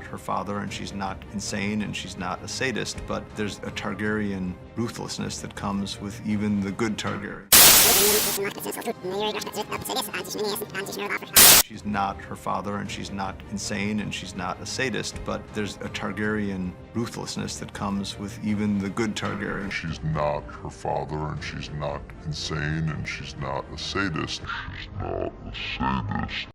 her father, and she's not insane, and she's not a sadist, but there's a Targaryen ruthlessness that comes with even the good Targaryen. She's not her father, and she's not insane, and she's not a sadist, but there's a Targaryen ruthlessness that comes with even the good Targaryen. She's not her father, and she's not insane, and she's not a sadist. She's not a sadist.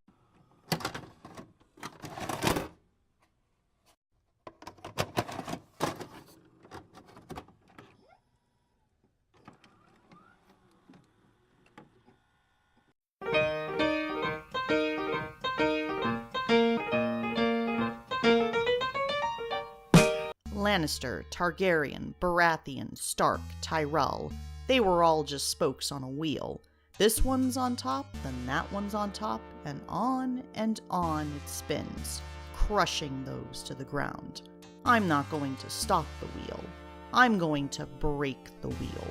Lannister, Targaryen, Baratheon, Stark, Tyrell. They were all just spokes on a wheel. This one's on top, then that one's on top, and on it spins, crushing those to the ground. I'm not going to stop the wheel. I'm going to break the wheel.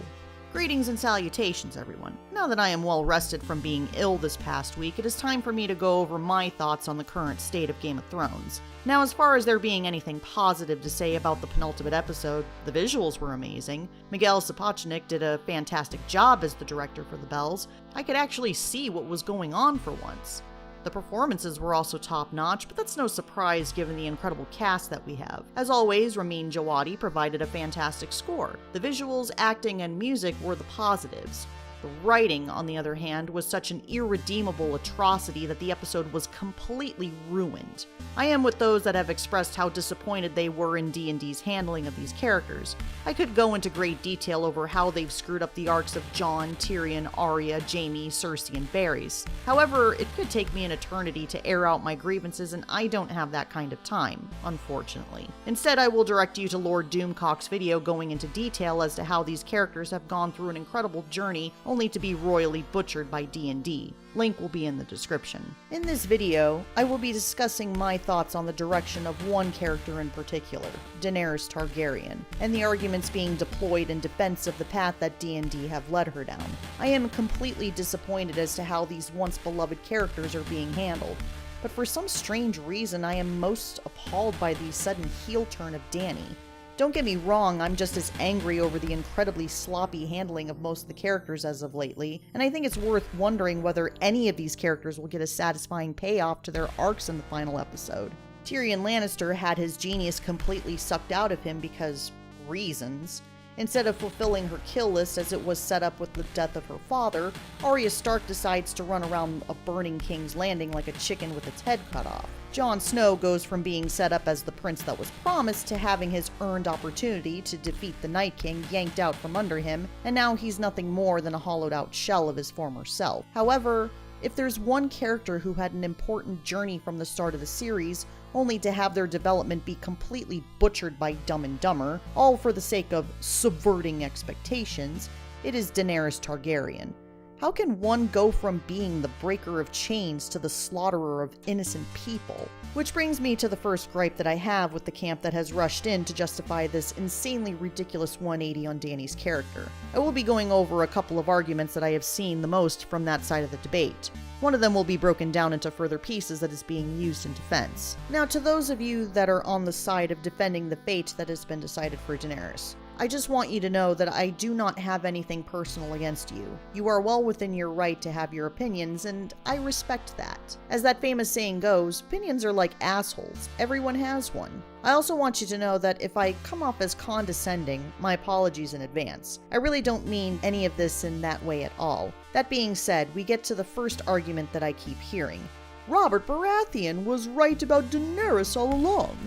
Greetings and salutations, everyone. Now that I am well rested from being ill this past week, it is time for me to go over my thoughts on the current state of Game of Thrones. Now, as far as there being anything positive to say about the penultimate episode, the visuals were amazing. Miguel Sapochnik did a fantastic job as the director for The Bells. I could actually see what was going on for once. The performances were also top-notch, but that's no surprise given the incredible cast that we have. As always, Ramin Djawadi provided a fantastic score. The visuals, acting, and music were the positives. The writing, on the other hand, was such an irredeemable atrocity that the episode was completely ruined. I am with those that have expressed how disappointed they were in D&D's handling of these characters. I could go into great detail over how they've screwed up the arcs of Jon, Tyrion, Arya, Jaime, Cersei, and Varys. However, it could take me an eternity to air out my grievances, and I don't have that kind of time, unfortunately. Instead, I will direct you to Lord Doomcock's video going into detail as to how these characters have gone through an incredible journey only to be royally butchered by D&D. Link will be in the description. In this video, I will be discussing my thoughts on the direction of one character in particular, Daenerys Targaryen, and the arguments being deployed in defense of the path that D&D have led her down. I am completely disappointed as to how these once beloved characters are being handled, but for some strange reason I am most appalled by the sudden heel turn of Dany. Don't get me wrong, I'm just as angry over the incredibly sloppy handling of most of the characters as of lately, and I think it's worth wondering whether any of these characters will get a satisfying payoff to their arcs in the final episode. Tyrion Lannister had his genius completely sucked out of him because reasons. Instead of fulfilling her kill list as it was set up with the death of her father, Arya Stark decides to run around a burning King's Landing like a chicken with its head cut off. Jon Snow goes from being set up as the prince that was promised to having his earned opportunity to defeat the Night King yanked out from under him, and now he's nothing more than a hollowed out shell of his former self. However, if there's one character who had an important journey from the start of the series, only to have their development be completely butchered by Dumb and Dumber, all for the sake of subverting expectations, it is Daenerys Targaryen. How can one go from being the breaker of chains to the slaughterer of innocent people? Which brings me to the first gripe that I have with the camp that has rushed in to justify this insanely ridiculous 180 on Dany's character. I will be going over a couple of arguments that I have seen the most from that side of the debate. One of them will be broken down into further pieces that is being used in defense. Now, to those of you that are on the side of defending the fate that has been decided for Daenerys, I just want you to know that I do not have anything personal against you. You are well within your right to have your opinions, and I respect that. As that famous saying goes, opinions are like assholes. Everyone has one. I also want you to know that if I come off as condescending, my apologies in advance. I really don't mean any of this in that way at all. That being said, we get to the first argument that I keep hearing. Robert Baratheon was right about Daenerys all along.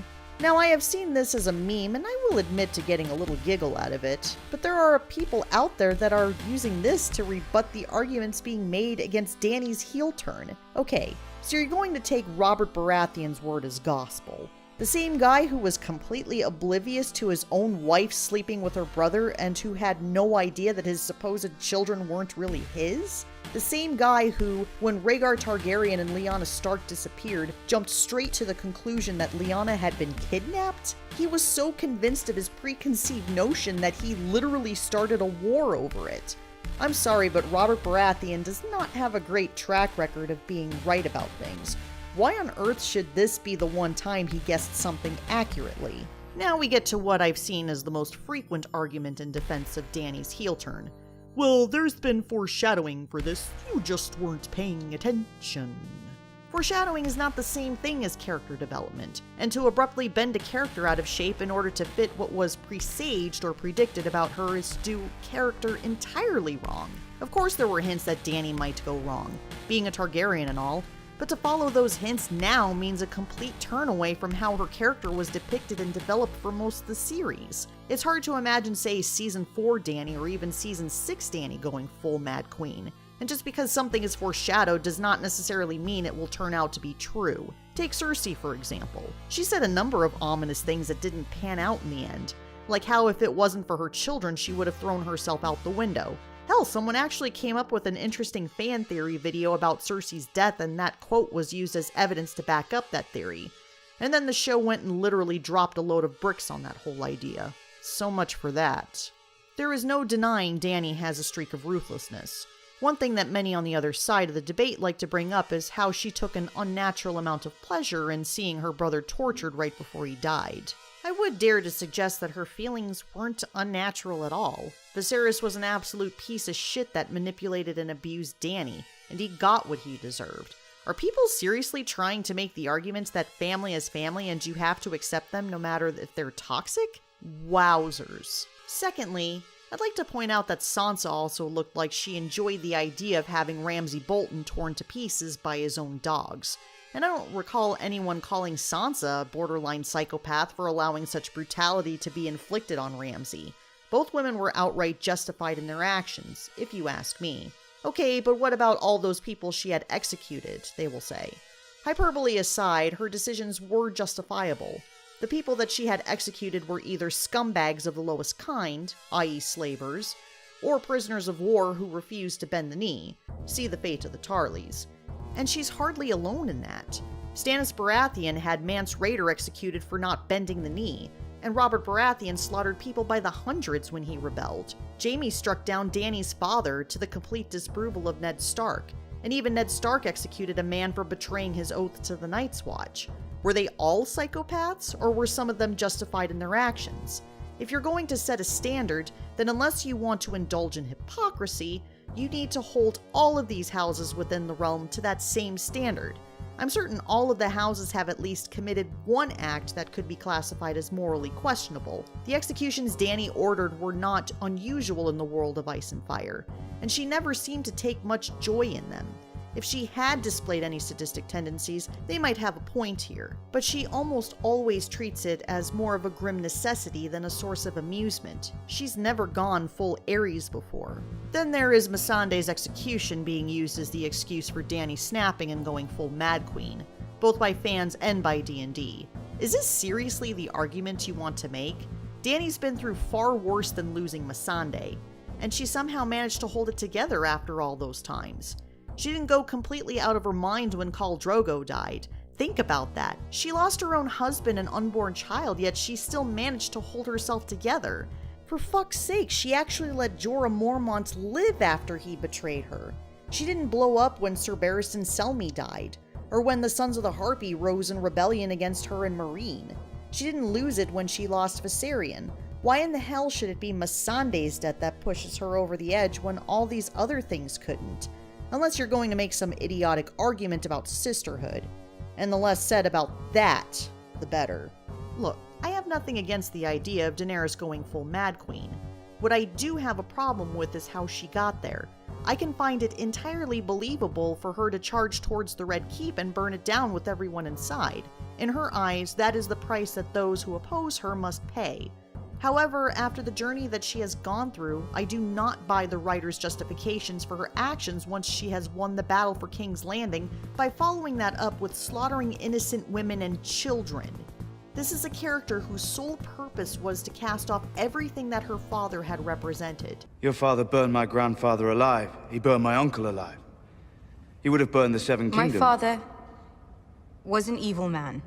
Now, I have seen this as a meme, and I will admit to getting a little giggle out of it, but there are people out there that are using this to rebut the arguments being made against Dany's heel turn. Okay, so you're going to take Robert Baratheon's word as gospel. The same guy who was completely oblivious to his own wife sleeping with her brother and who had no idea that his supposed children weren't really his? The same guy who, when Rhaegar Targaryen and Lyanna Stark disappeared, jumped straight to the conclusion that Lyanna had been kidnapped? He was so convinced of his preconceived notion that he literally started a war over it. I'm sorry, but Robert Baratheon does not have a great track record of being right about things. Why on earth should this be the one time he guessed something accurately? Now we get to what I've seen as the most frequent argument in defense of Dany's heel turn. Well, there's been foreshadowing for this, you just weren't paying attention. Foreshadowing is not the same thing as character development, and to abruptly bend a character out of shape in order to fit what was presaged or predicted about her is to do character entirely wrong. Of course there were hints that Dany might go wrong, being a Targaryen and all, but to follow those hints now means a complete turn away from how her character was depicted and developed for most of the series. It's hard to imagine, say, Season 4 Dany or even Season 6 Dany going full Mad Queen. And just because something is foreshadowed does not necessarily mean it will turn out to be true. Take Cersei, for example. She said a number of ominous things that didn't pan out in the end, like how if it wasn't for her children, she would have thrown herself out the window. Hell, someone actually came up with an interesting fan theory video about Cersei's death, and that quote was used as evidence to back up that theory. And then the show went and literally dropped a load of bricks on that whole idea. So much for that. There is no denying Dany has a streak of ruthlessness. One thing that many on the other side of the debate like to bring up is how she took an unnatural amount of pleasure in seeing her brother tortured right before he died. I would dare to suggest that her feelings weren't unnatural at all. Viserys was an absolute piece of shit that manipulated and abused Dany, and he got what he deserved. Are people seriously trying to make the argument that family is family and you have to accept them no matter if they're toxic? Wowzers. Secondly, I'd like to point out that Sansa also looked like she enjoyed the idea of having Ramsay Bolton torn to pieces by his own dogs. And I don't recall anyone calling Sansa a borderline psychopath for allowing such brutality to be inflicted on Ramsay. Both women were outright justified in their actions, if you ask me. Okay, but what about all those people she had executed, they will say. Hyperbole aside, her decisions were justifiable. The people that she had executed were either scumbags of the lowest kind, i.e. slavers, or prisoners of war who refused to bend the knee. See the fate of the Tarleys. And she's hardly alone in that. Stannis Baratheon had Mance Rayder executed for not bending the knee, and Robert Baratheon slaughtered people by the hundreds when he rebelled. Jaime struck down Dany's father to the complete disapproval of Ned Stark, and even Ned Stark executed a man for betraying his oath to the Night's Watch. Were they all psychopaths, or were some of them justified in their actions? If you're going to set a standard, then unless you want to indulge in hypocrisy, you need to hold all of these houses within the realm to that same standard. I'm certain all of the houses have at least committed one act that could be classified as morally questionable. The executions Dany ordered were not unusual in the world of Ice and Fire, and she never seemed to take much joy in them. If she had displayed any sadistic tendencies, they might have a point here, but she almost always treats it as more of a grim necessity than a source of amusement. She's never gone full Ares before. Then there is Missandei's execution being used as the excuse for Dany snapping and going full Mad Queen, both by fans and by D&D. Is this seriously the argument you want to make? Dany's been through far worse than losing Missandei, and she somehow managed to hold it together after all those times. She didn't go completely out of her mind when Khal Drogo died. Think about that. She lost her own husband and unborn child, yet she still managed to hold herself together. For fuck's sake, she actually let Jorah Mormont live after he betrayed her. She didn't blow up when Ser Barristan Selmy died, or when the Sons of the Harpy rose in rebellion against her and Meereen. She didn't lose it when she lost Viserion. Why in the hell should it be Missandei's death that pushes her over the edge when all these other things couldn't? Unless you're going to make some idiotic argument about sisterhood. And the less said about that, the better. Look, I have nothing against the idea of Daenerys going full Mad Queen. What I do have a problem with is how she got there. I can find it entirely believable for her to charge towards the Red Keep and burn it down with everyone inside. In her eyes, that is the price that those who oppose her must pay. However, after the journey that she has gone through, I do not buy the writer's justifications for her actions once she has won the battle for King's Landing by following that up with slaughtering innocent women and children. This is a character whose sole purpose was to cast off everything that her father had represented. Your father burned my grandfather alive. He burned my uncle alive. He would have burned the Seven Kingdoms. My father was an evil man.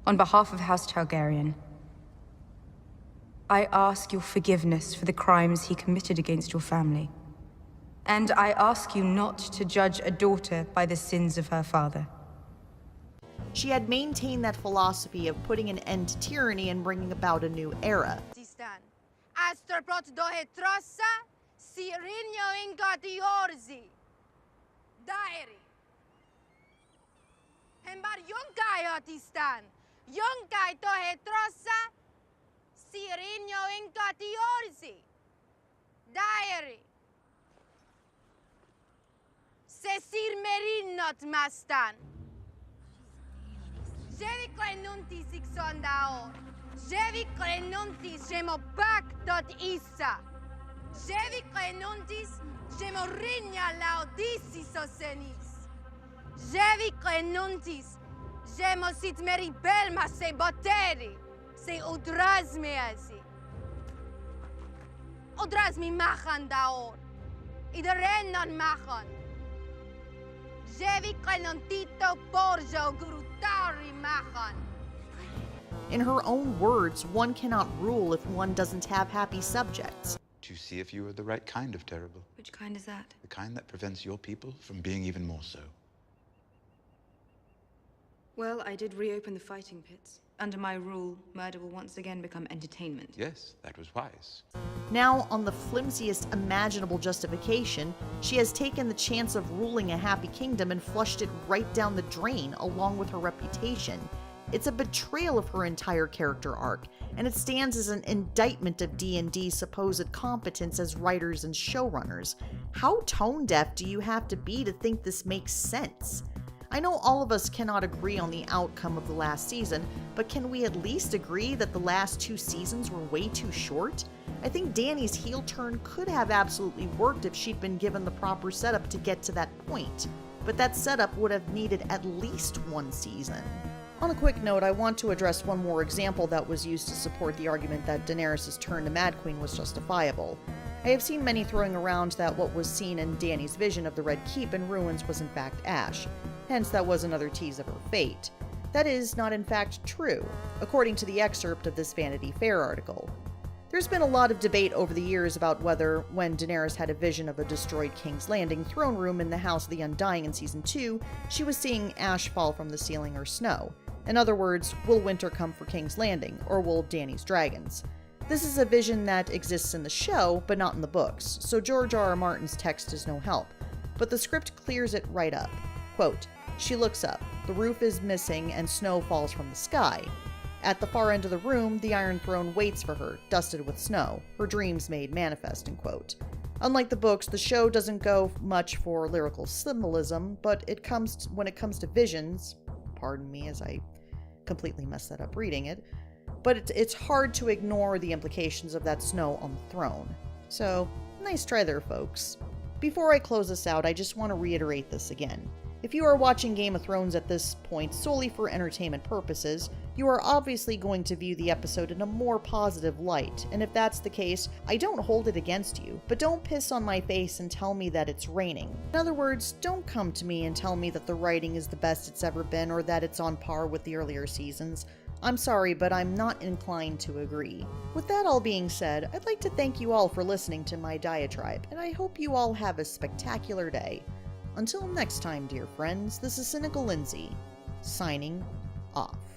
On behalf of House Targaryen, I ask your forgiveness for the crimes he committed against your family, And I ask you not to judge a daughter by the sins of her father. She had maintained that philosophy of putting an end to tyranny and bringing about a new era. Sesir merinot mastan. Jevi klenunti siksondaor. Jevi klenuntis jemo dot isa. Jevi klenuntis jemo rinja laodisi sosenis. Jevi klenuntis jemo sit meri belma se boteri. Se udrazmiasi. Udrazmi machan daor. Iedereen non machan. In her own words, one cannot rule if one doesn't have happy subjects. To see if you are the right kind of terrible. Which kind is that? The kind that prevents your people from being even more so. Well, I did reopen the fighting pits. Under my rule, murder will once again become entertainment. Yes, that was wise. Now, on the flimsiest imaginable justification, she has taken the chance of ruling a happy kingdom and flushed it right down the drain, along with her reputation. It's a betrayal of her entire character arc, and it stands as an indictment of D&D's supposed competence as writers and showrunners. How tone-deaf do you have to be to think this makes sense? I know all of us cannot agree on the outcome of the last season, but can we at least agree that the last 2 seasons were way too short? I think Dany's heel turn could have absolutely worked if she'd been given the proper setup to get to that point, but that setup would have needed at least 1 season. On a quick note, I want to address one more example that was used to support the argument that Daenerys' turn to Mad Queen was justifiable. I have seen many throwing around that what was seen in Dany's vision of the Red Keep and ruins was in fact Ash, hence that was another tease of her fate. That is not in fact true, according to the excerpt of this Vanity Fair article. There's been a lot of debate over the years about whether, when Daenerys had a vision of a destroyed King's Landing throne room in the House of the Undying in Season 2, she was seeing ash fall from the ceiling or snow. In other words, will winter come for King's Landing, or will Dany's dragons? This is a vision that exists in the show, but not in the books, so George R.R. Martin's text is no help. But the script clears it right up. Quote, "She looks up. The roof is missing and snow falls from the sky. At the far end of the room, the Iron Throne waits for her, dusted with snow, her dreams made manifest," end quote. Unlike the books, the show doesn't go much for lyrical symbolism, but when it comes to visions, pardon me as I completely messed that up reading it, but it's hard to ignore the implications of that snow on the throne. So, nice try there, folks. Before I close this out, I just want to reiterate this again. If you are watching Game of Thrones at this point solely for entertainment purposes, you are obviously going to view the episode in a more positive light, and if that's the case, I don't hold it against you, but don't piss on my face and tell me that it's raining. In other words, don't come to me and tell me that the writing is the best it's ever been or that it's on par with the earlier seasons. I'm sorry, but I'm not inclined to agree. With that all being said, I'd like to thank you all for listening to my diatribe, and I hope you all have a spectacular day. Until next time, dear friends, this is Cynical Lindsay, signing off.